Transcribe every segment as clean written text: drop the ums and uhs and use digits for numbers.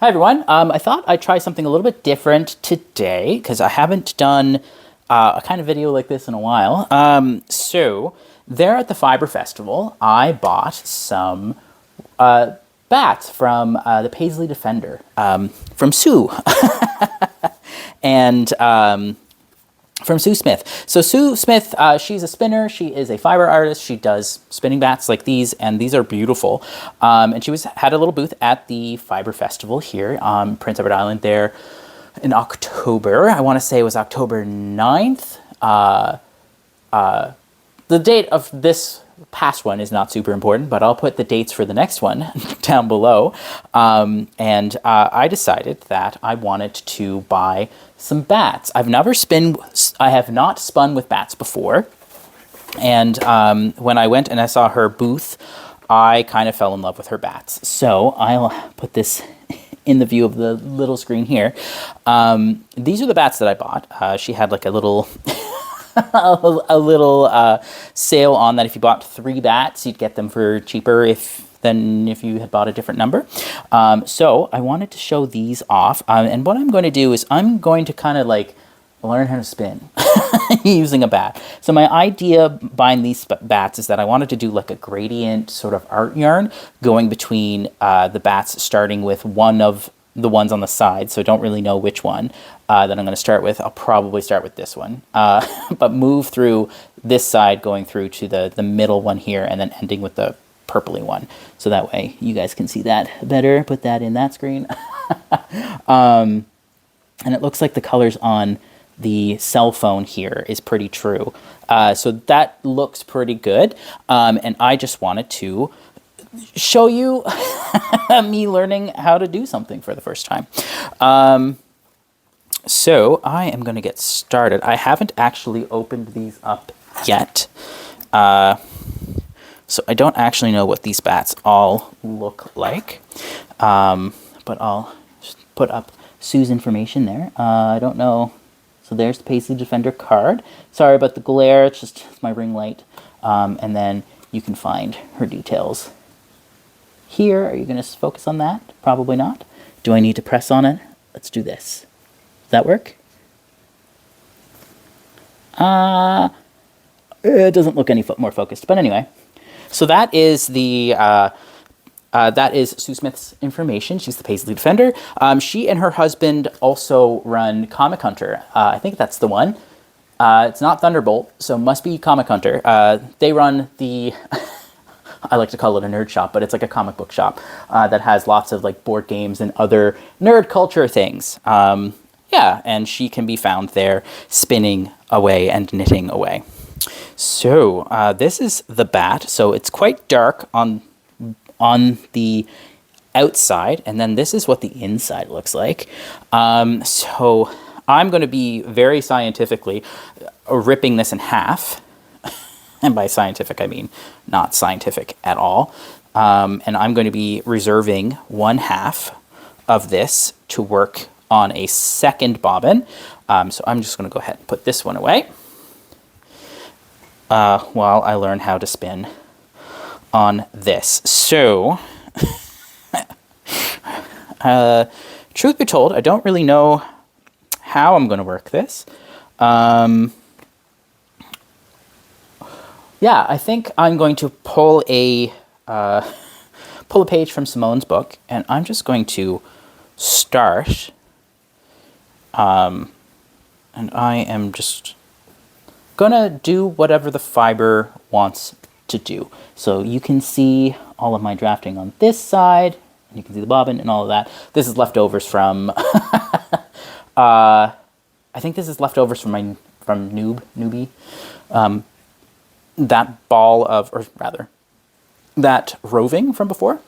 Hi everyone. I thought I'd try something a little bit different today because I haven't done a kind of video like this in a while. So there at the Fiber Festival, I bought some bats from the Paisley Defender from Sue and from Sue Smith. So Sue Smith, she's a spinner. She is a fiber artist. She does spinning bats like these, and these are beautiful. And she had a little booth at the Fiber Festival here on Prince Edward Island there in October. I want to say it was October 9th. The date of this past one is not super important, but I'll put the dates for the next one down below. I decided that I wanted to buy some bats. I have not spun with bats before. And when I went and I saw her booth, I kind of fell in love with her bats. So I'll put this in the view of the little screen here. These are the bats that I bought. She had like a little a little sale on that. If you bought 3 bats, you'd get them for cheaper than if you had bought a different number. So I wanted to show these off. And what I'm going to do is I'm going to kind of like learn how to spin using a bat. So my idea buying these bats is that I wanted to do like a gradient sort of art yarn going between the bats, starting with one of the ones on the side, so I don't really know which one that I'm going to start with. I'll probably start with this one, but move through this side, going through to the middle one here, and then ending with the purpley one. So that way you guys can see that better. Put that in that screen. And it looks like the colors on the cell phone here is pretty true. So that looks pretty good. And I just wanted to show you me learning how to do something for the first time. So I am going to get started. I haven't actually opened these up yet. So I don't actually know what these bats all look like. But I'll just put up Sue's information there. I don't know. So there's the Paisley Defender card. Sorry about the glare, it's just my ring light. And then you can find her details here. Are you going to focus on that? Probably not. Do I need to press on it? Let's do this. Does that work? It doesn't look any more focused, but anyway. So that is that is Sue Smith's information. She's the Paisley Defender. She and her husband also run Comic Hunter. I think that's the one. It's not Thunderbolt, so must be Comic Hunter. They run the I like to call it a nerd shop, but it's like a comic book shop that has lots of like board games and other nerd culture things. Yeah, and she can be found there spinning away and knitting away. So this is the bat. So it's quite dark on the outside, and then this is what the inside looks like. So I'm going to be very scientifically ripping this in half. And by scientific, I mean not scientific at all. And I'm going to be reserving 1/2 of this to work on a second bobbin. So I'm just going to go ahead and put this one away while I learn how to spin on this. So, truth be told, I don't really know how I'm going to work this. Yeah, I think I'm going to pull a page from Simone's book, and I'm just going to start. And I am just gonna do whatever the fiber wants to do. So you can see all of my drafting on this side, and you can see the bobbin and all of that. This is leftovers from I think this is leftovers from Newbie. That ball of, or rather, that roving from before.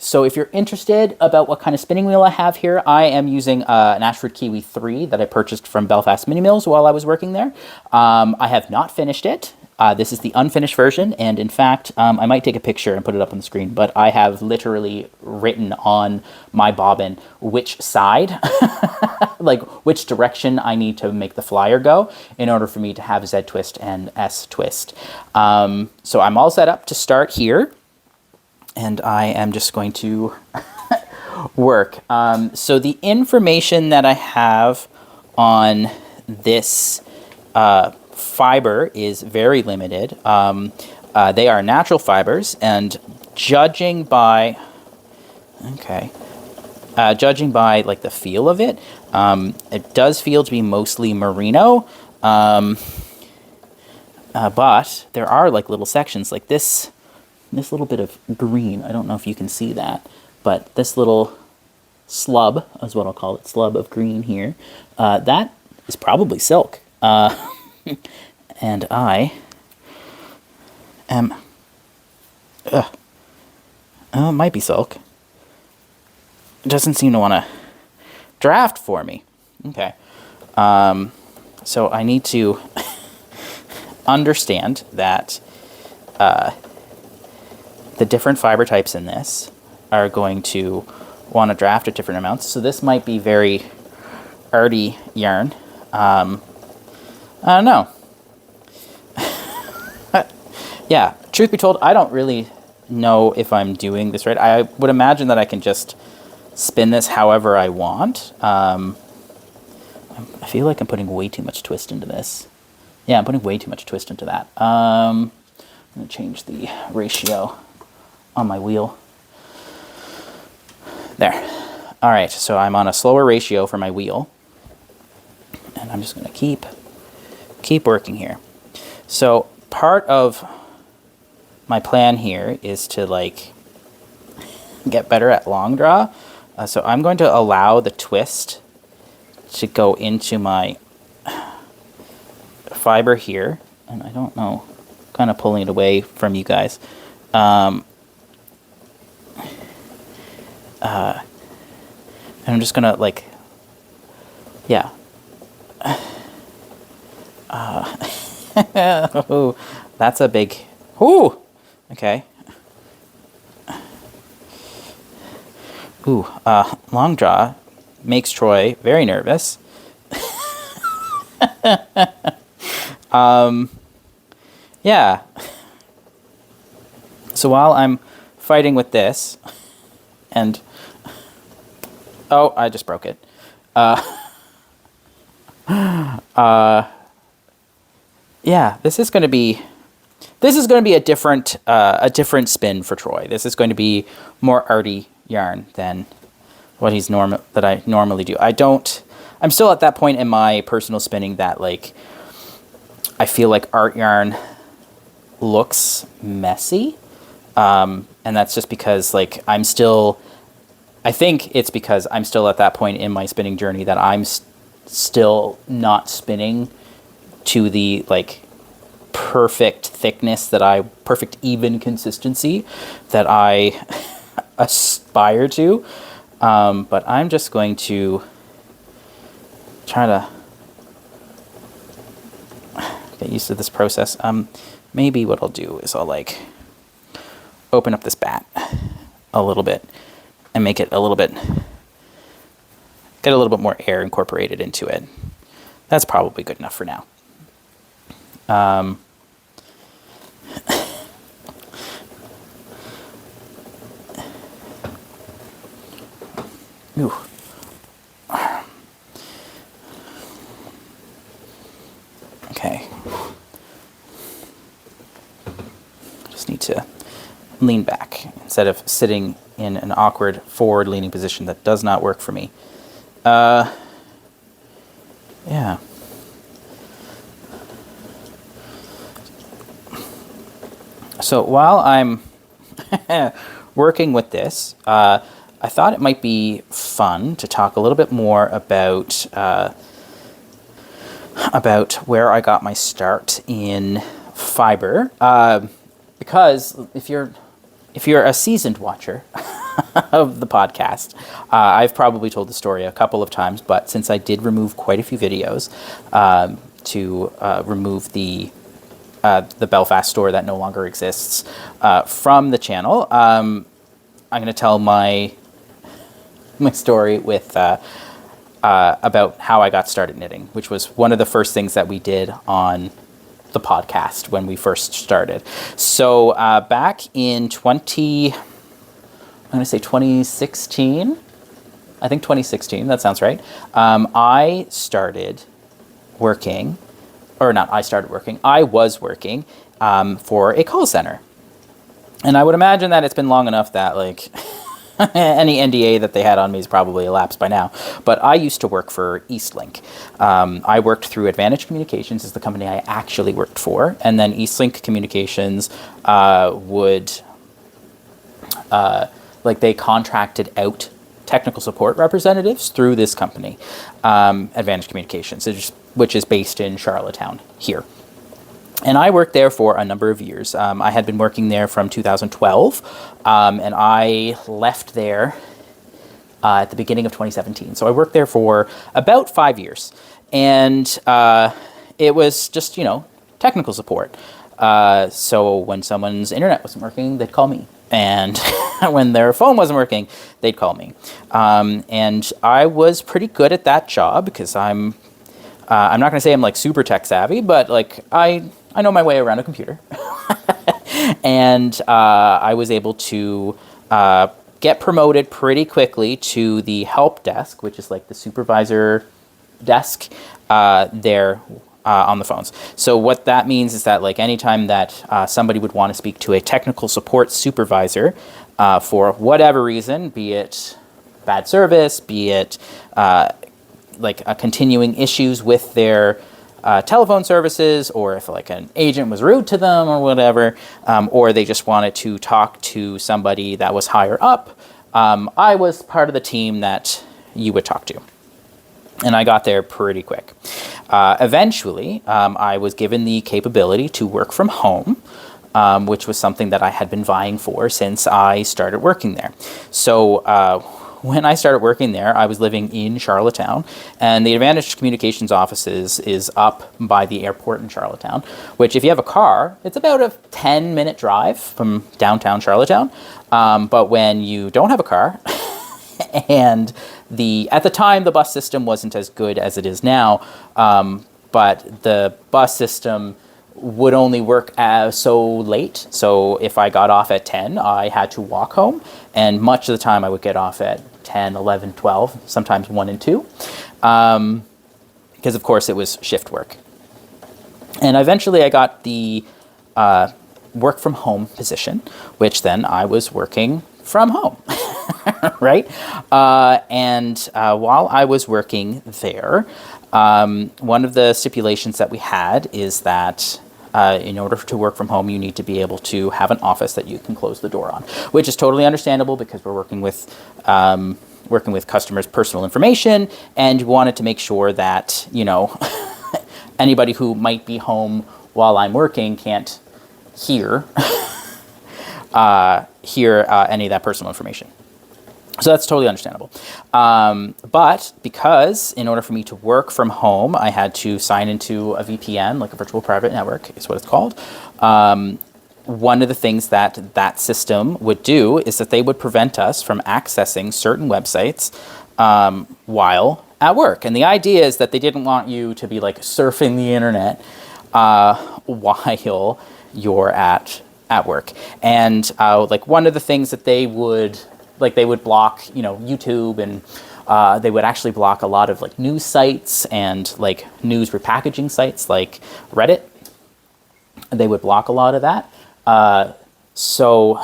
So if you're interested about what kind of spinning wheel I have here, I am using an Ashford Kiwi 3 that I purchased from Belfast Mini Mills while I was working there. I have not finished it. This is the unfinished version, and in fact, I might take a picture and put it up on the screen, but I have literally written on my bobbin which side, like which direction I need to make the flyer go in order for me to have Z twist and S twist. So I'm all set up to start here, and I am just going to work. So the information that I have on this fiber is very limited. They are natural fibers, and judging by like the feel of it, it does feel to be mostly merino. But there are like little sections like this little bit of green. I don't know if you can see that, but this little slub is what I'll call it, slub of green here. That is probably silk. And I am, oh, it might be silk. It doesn't seem to want to draft for me. Okay. So I need to understand that the different fiber types in this are going to want to draft at different amounts. So this might be very arty yarn. I don't know. Yeah, truth be told, I don't really know if I'm doing this right. I would imagine that I can just spin this however I want. I feel like I'm putting way too much twist into this. Yeah, I'm putting way too much twist into that. I'm going to change the ratio on my wheel. There. All right, so I'm on a slower ratio for my wheel. And I'm just going to keep working here. So part of my plan here is to like get better at long draw. So I'm going to allow the twist to go into my fiber here. And I don't know, kind of pulling it away from you guys. And I'm just gonna like, yeah. Ooh, that's a big, ooh, okay. Ooh, long draw makes Troy very nervous. Yeah. So while I'm fighting with this, and oh, I just broke it. Yeah, this is going to be a different spin for Troy. This is going to be more arty yarn than what I normally do. I'm still at that point in my personal spinning that like I feel like art yarn looks messy. And that's just because like I think it's because I'm still at that point in my spinning journey that I'm still not spinning to the like perfect thickness perfect even consistency that I aspire to. But I'm just going to try to get used to this process. Maybe what I'll do is I'll like open up this batt a little bit and make it get a little bit more air incorporated into it. That's probably good enough for now. Ooh. Okay. Just need to lean back instead of sitting in an awkward forward leaning position that does not work for me. Yeah. So while I'm working with this, I thought it might be fun to talk a little bit more about where I got my start in fiber. Because if you're a seasoned watcher of the podcast, I've probably told the story a couple of times, but since I did remove quite a few videos to remove the Belfast store that no longer exists from the channel, I'm going to tell my story with about how I got started knitting, which was one of the first things that we did on the podcast when we first started. So back in 2016, I think 2016, that sounds right. I started working, or not I started working, I was working for a call center. And I would imagine that it's been long enough that, like, any NDA that they had on me is probably elapsed by now. But I used to work for Eastlink. I worked through Advantage Communications, is the company I actually worked for. And then Eastlink Communications they contracted out technical support representatives through this company, Advantage Communications, which is based in Charlottetown here. And I worked there for a number of years. I had been working there from 2012, and I left there at the beginning of 2017. So I worked there for about 5 years. And it was just, technical support. So when someone's internet wasn't working, they'd call me. And when their phone wasn't working, they'd call me. And I was pretty good at that job because I'm not going to say I'm like super tech savvy, but like I know my way around a computer. And I was able to get promoted pretty quickly to the help desk, which is like the supervisor desk there on the phones. So what that means is that like anytime that somebody would want to speak to a technical support supervisor for whatever reason, be it bad service, be it continuing issues with their telephone services, or if like an agent was rude to them or whatever, or they just wanted to talk to somebody that was higher up, I was part of the team that you would talk to. And I got there pretty quick. Eventually, I was given the capability to work from home, which was something that I had been vying for since I started working there. So when I started working there, I was living in Charlottetown, and the Advantage Communications offices is up by the airport in Charlottetown, which if you have a car, it's about a 10-minute drive from downtown Charlottetown. But when you don't have a car, and at the time, the bus system wasn't as good as it is now, but the bus system would only work so late. So if I got off at 10, I had to walk home, and much of the time I would get off at 10, 11, 12, sometimes 1 and 2, because of course it was shift work. And eventually I got the work from home position, which then I was working from home. Right? And while I was working there, one of the stipulations that we had is that in order to work from home, you need to be able to have an office that you can close the door on, which is totally understandable because we're working with customers' personal information, and you wanted to make sure that, anybody who might be home while I'm working can't hear any of that personal information. So that's totally understandable. But because in order for me to work from home, I had to sign into a VPN, like a virtual private network is what it's called. One of the things that system would do is that they would prevent us from accessing certain websites while at work. And the idea is that they didn't want you to be like surfing the internet while you're at work. And one of the things that they would block, YouTube, and they would actually block a lot of like news sites and like news repackaging sites like Reddit. They would block a lot of that. So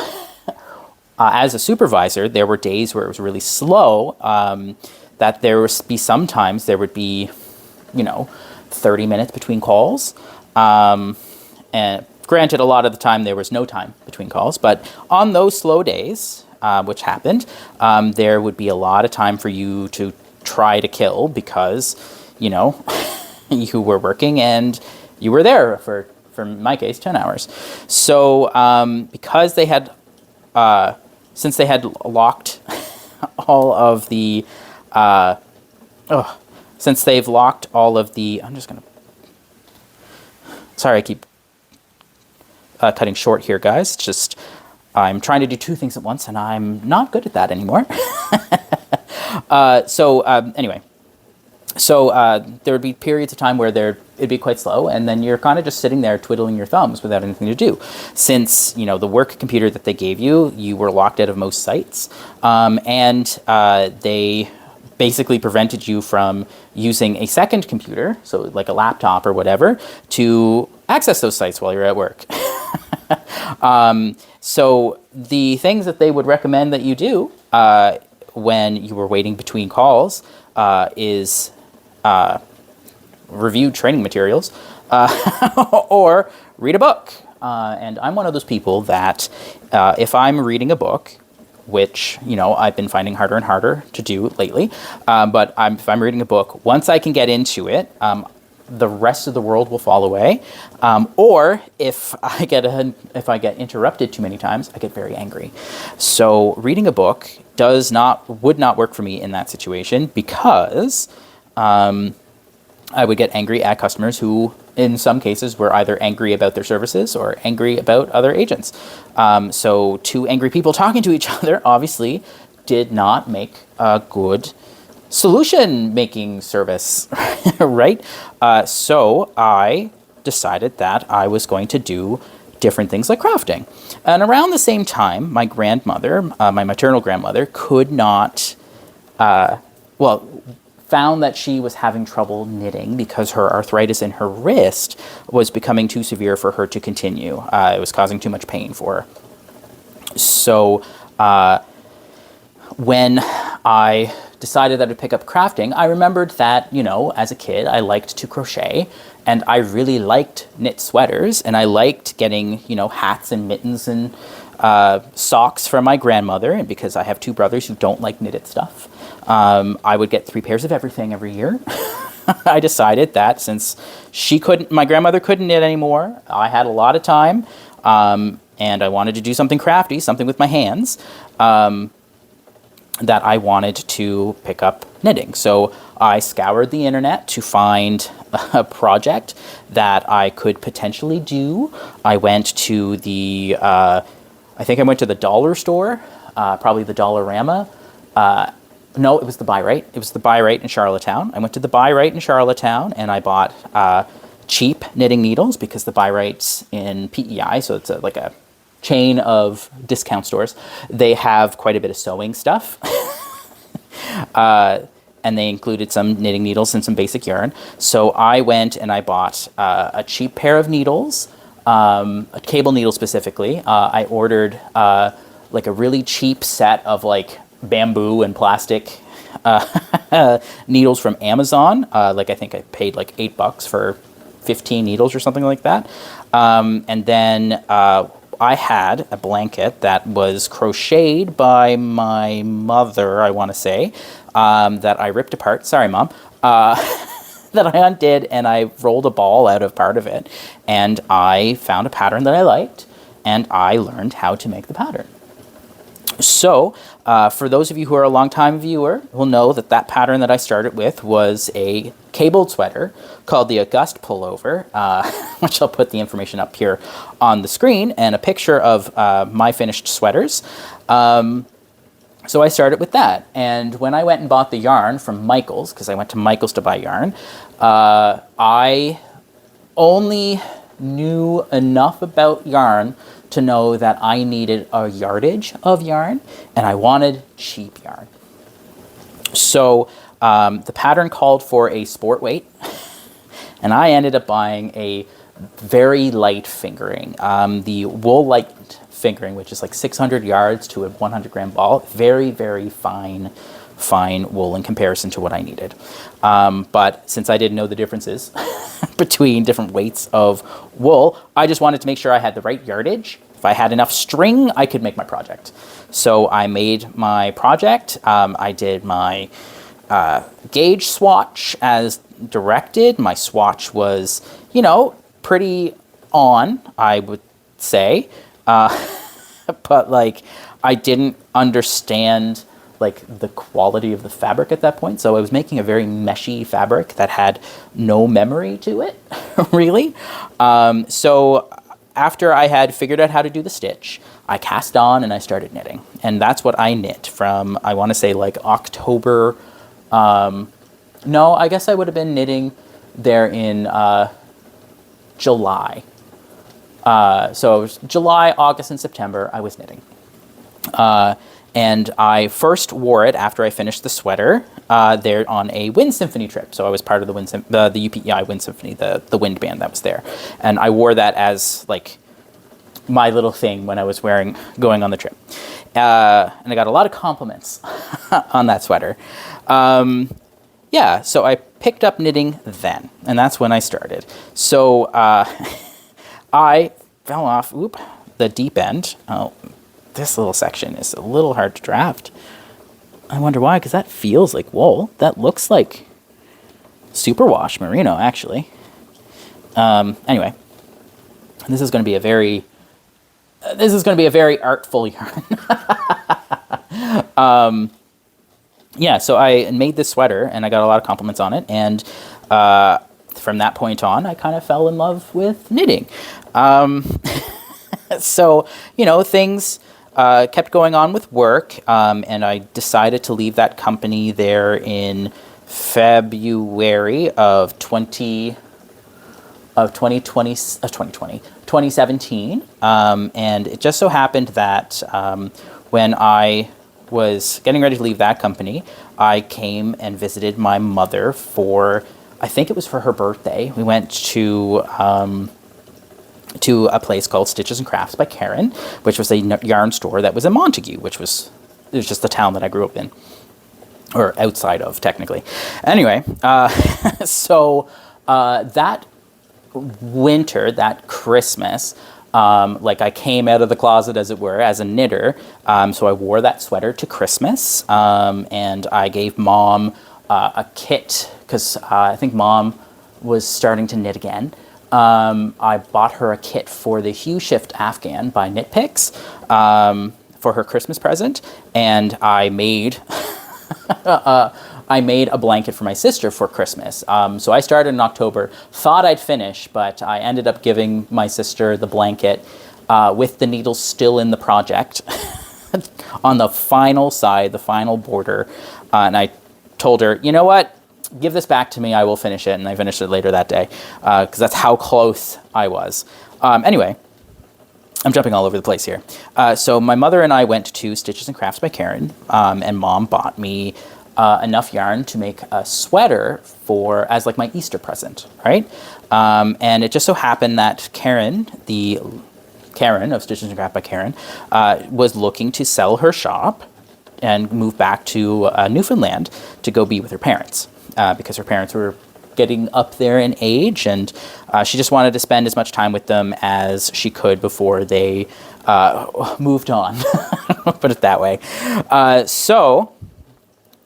as a supervisor, there were days where it was really slow, that sometimes there would be, 30 minutes between calls. And granted, a lot of the time there was no time between calls, but on those slow days, which happened, there would be a lot of time for you to try to kill because, you were working and you were there for in my case, 10 hours. So because they had, since they had locked all of the, since they've locked all of the, sorry, I keep cutting short here, guys. It's just, I'm trying to do two things at once, and I'm not good at that anymore. Anyway, there would be periods of time where it'd be quite slow, and then you're kind of just sitting there twiddling your thumbs without anything to do. Since, the work computer that they gave you, you were locked out of most sites, and they basically prevented you from using a second computer, so like a laptop or whatever, to access those sites while you're at work. So the things that they would recommend that you do when you were waiting between calls is review training materials or read a book. And I'm one of those people that if I'm reading a book, which, I've been finding harder and harder to do lately, but if I'm reading a book, once I can get into it, the rest of the world will fall away. Or if I get interrupted too many times, I get very angry. So reading a book would not work for me in that situation, because I would get angry at customers who, in some cases, were either angry about their services or angry about other agents. So two angry people talking to each other obviously did not make a good solution-making service, right? So I decided that I was going to do different things like crafting. And around the same time, my grandmother, my maternal grandmother, could not, found that she was having trouble knitting because her arthritis in her wrist was becoming too severe for her to continue. It was causing too much pain for her. So when I decided that I would pick up crafting, I remembered that, as a kid, I liked to crochet, and I really liked knit sweaters, and I liked getting, hats and mittens and socks from my grandmother, and because I have two brothers who don't like knitted stuff, I would get 3 pairs of everything every year. I decided that since my grandmother couldn't knit anymore, I had a lot of time, and I wanted to do something crafty, something with my hands, that I wanted to pick up knitting. So I scoured the internet to find a project that I could potentially do. I went to I think I went to the dollar store, probably the Dollarama. No, it was the Buy Right. It was the Buy Right in Charlottetown. I went to the Buy Right in Charlottetown, and I bought cheap knitting needles, because the Buy Right's in PEI, so it's like a chain of discount stores. They have quite a bit of sewing stuff. And they included some knitting needles and some basic yarn. So I went and I bought a cheap pair of needles, a cable needle specifically. I ordered like a really cheap set of like bamboo and plastic needles from Amazon. I think I paid like $8 for 15 needles or something like that. And then I had a blanket that was crocheted by my mother, I want to say, that I ripped apart. Sorry, Mom. That I undid, and I rolled a ball out of part of it. And I found a pattern that I liked, and I learned how to make the pattern. So, for those of you who are a long-time viewer, will know that pattern that I started with was a cabled sweater called the August Pullover, which I'll put the information up here on the screen, and a picture of my finished sweaters. So I started with that. And when I went and bought the yarn from Michael's, because I went to Michael's to buy yarn, I only knew enough about yarn to know that I needed a yardage of yarn, and I wanted cheap yarn. So the pattern called for a sport weight, and I ended up buying a very light fingering. The wool light fingering, which is like 600 yards to a 100-gram ball. Very, very fine wool in comparison to what I needed. But since I didn't know the differences between different weights of wool, I just wanted to make sure I had the right yardage. If I had enough string, I could make my project. So I made my project. I did my gauge swatch as directed. My swatch was, pretty on, I would say. But I didn't understand the quality of the fabric at that point. So I was making a very meshy fabric that had no memory to it, really. So after I had figured out how to do the stitch, I cast on and I started knitting. And that's what I knit from, I want to say October. No, I guess I would have been knitting there in July. So it was July, August, and September, I was knitting. And I first wore it after I finished the sweater there on a wind symphony trip. So I was part of the the UPEI Wind Symphony, the wind band that was there. And I wore that as like my little thing when I was going on the trip. And I got a lot of compliments on that sweater. Yeah, so I picked up knitting then, and that's when I started. So I fell off the deep end. Oh, this little section is a little hard to draft. I wonder why, because that feels like wool. That looks like superwash merino, actually. Anyway, this is going to be a very artful yarn. Yeah, so I made this sweater, and I got a lot of compliments on it, and from that point on, I kind of fell in love with knitting. So, things kept going on with work, and I decided to leave that company there in February of 2017. And it just so happened that when I was getting ready to leave that company, I came and visited my mother I think it was for her birthday. We went to a place called Stitches and Crafts by Karen, which was a yarn store that was in Montague, it was just the town that I grew up in, or outside of, technically. Anyway, so that winter, that Christmas, I came out of the closet, as it were, as a knitter. So I wore that sweater to Christmas, and I gave Mom a kit, because I think Mom was starting to knit again. I bought her a kit for the Hue Shift Afghan by Knit Picks for her Christmas present, and I made a blanket for my sister for Christmas. So I started in October, thought I'd finish, but I ended up giving my sister the blanket with the needles still in the project on the final side, the final border. And I told her, you know what? Give this back to me. I will finish it. And I finished it later that day because that's how close I was. Anyway, I'm jumping all over the place here. So my mother and I went to Stitches and Crafts by Karen, and Mom bought me enough yarn to make a sweater as like my Easter present, right? And it just so happened that Karen of Stitches and Crafts by Karen, was looking to sell her shop and move back to Newfoundland to go be with her parents, because her parents were getting up there in age, and she just wanted to spend as much time with them as she could before they moved on. Put it that way. So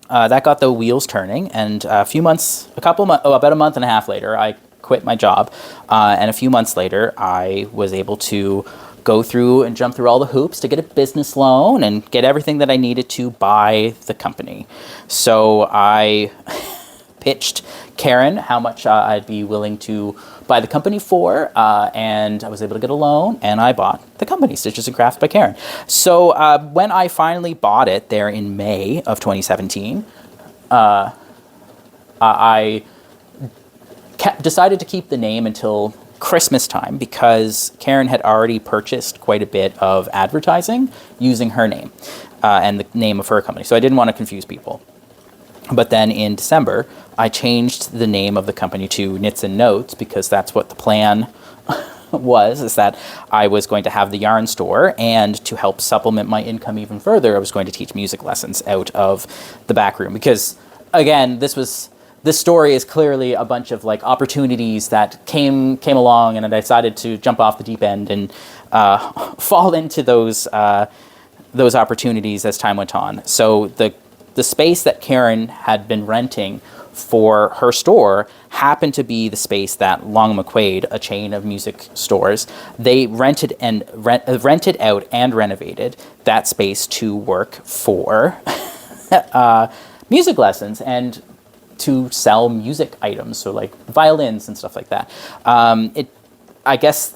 that got the wheels turning, and about a month and a half later, I quit my job, and a few months later, I was able to go through and jump through all the hoops to get a business loan and get everything that I needed to buy the company. So I pitched Karen how much I'd be willing to buy the company for, and I was able to get a loan, and I bought the company, Stitches and Crafts by Karen. So when I finally bought it there in May of 2017, I decided to keep the name until Christmas time, because Karen had already purchased quite a bit of advertising using her name and the name of her company. So I didn't want to confuse people. But then in December, I changed the name of the company to Knits and Notes, because that's what the plan is that I was going to have the yarn store, and to help supplement my income even further, I was going to teach music lessons out of the back room. Because, again, this story is clearly a bunch of opportunities that came along, and I decided to jump off the deep end and fall into those opportunities as time went on. So the space that Karen had been renting for her store happened to be the space that Long McQuaid, a chain of music stores, they rented out and renovated that space to work for music lessons and to sell music items, so like violins and stuff like that. I guess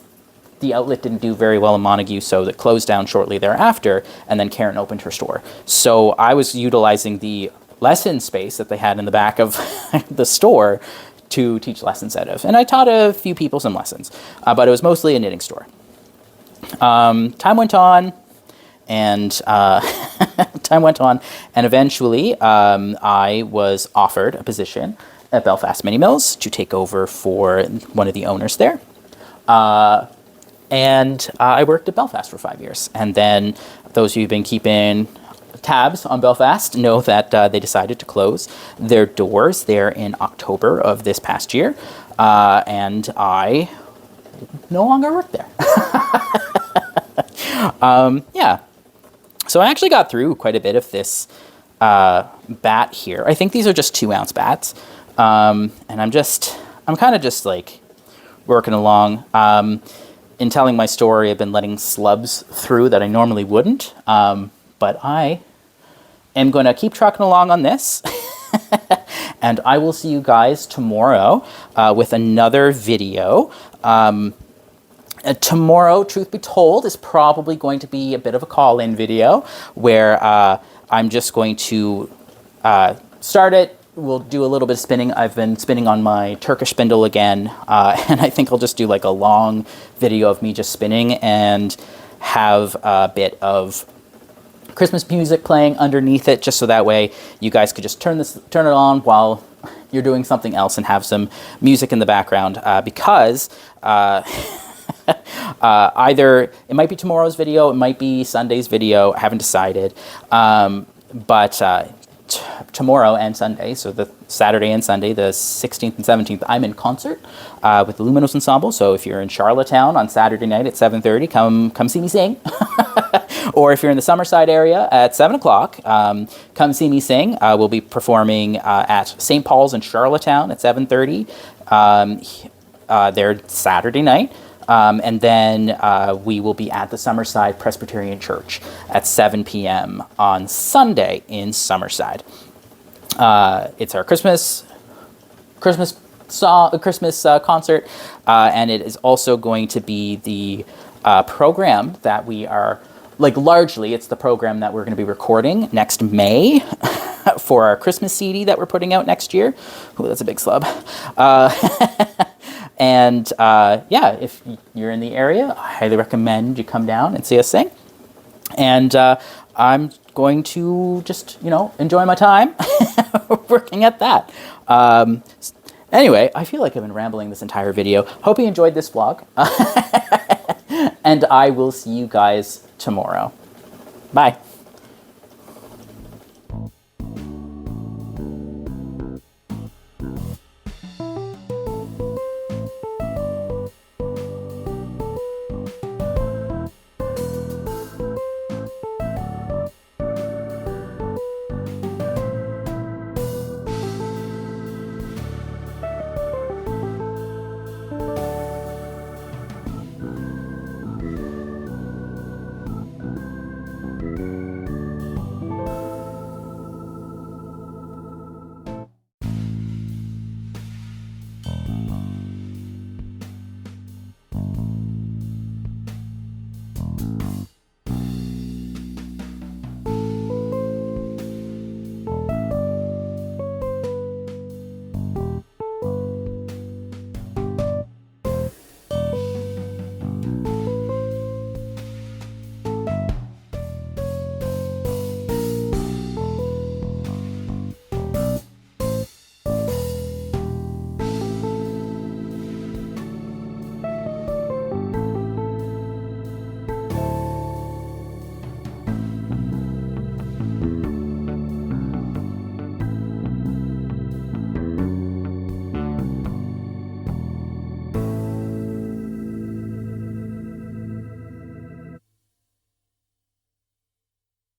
the outlet didn't do very well in Montague, so it closed down shortly thereafter, and then Karen opened her store. So I was utilizing the lesson space that they had in the back of the store to teach lessons out of. And I taught a few people some lessons, but it was mostly a knitting store. Time went on, and Time went on, and eventually I was offered a position at Belfast Mini Mills to take over for one of the owners there. And I worked at Belfast for 5 years. And then those of you who've been keeping tabs on Belfast know that they decided to close their doors there in October of this past year. And I no longer work there. Yeah. So I actually got through quite a bit of this batt here. I think these are just 2-ounce batts. And I'm kind of just like working along. In telling my story, I've been letting slubs through that I normally wouldn't. But I am going to keep trucking along on this. And I will see you guys tomorrow with another video. Tomorrow, truth be told, is probably going to be a bit of a call-in video where I'm just going to start it. We'll do a little bit of spinning. I've been spinning on my Turkish spindle again, and I think I'll just do like a long video of me just spinning and have a bit of Christmas music playing underneath it, just so that way you guys could just turn it on while you're doing something else and have some music in the background, because either it might be tomorrow's video, it might be Sunday's video, I haven't decided, but tomorrow and Sunday, so the Saturday and Sunday, the 16th and 17th, I'm in concert with the Luminous Ensemble. So if you're in Charlottetown on Saturday night at 7:30, come see me sing. Or if you're in the Summerside area at 7 o'clock, come see me sing. We'll be performing at St. Paul's in Charlottetown at 7:30 there Saturday night. And then we will be at the Summerside Presbyterian Church at 7 p.m. on Sunday in Summerside. It's our Christmas concert, and it is also going to be the program that we are, like, largely it's the program that we're going to be recording next May for our Christmas CD that we're putting out next year. Ooh, that's a big slub. And yeah, if you're in the area, I highly recommend you come down and see us sing. And I'm going to just, enjoy my time working at that. Anyway, I feel like I've been rambling this entire video. Hope you enjoyed this vlog. And I will see you guys tomorrow. Bye.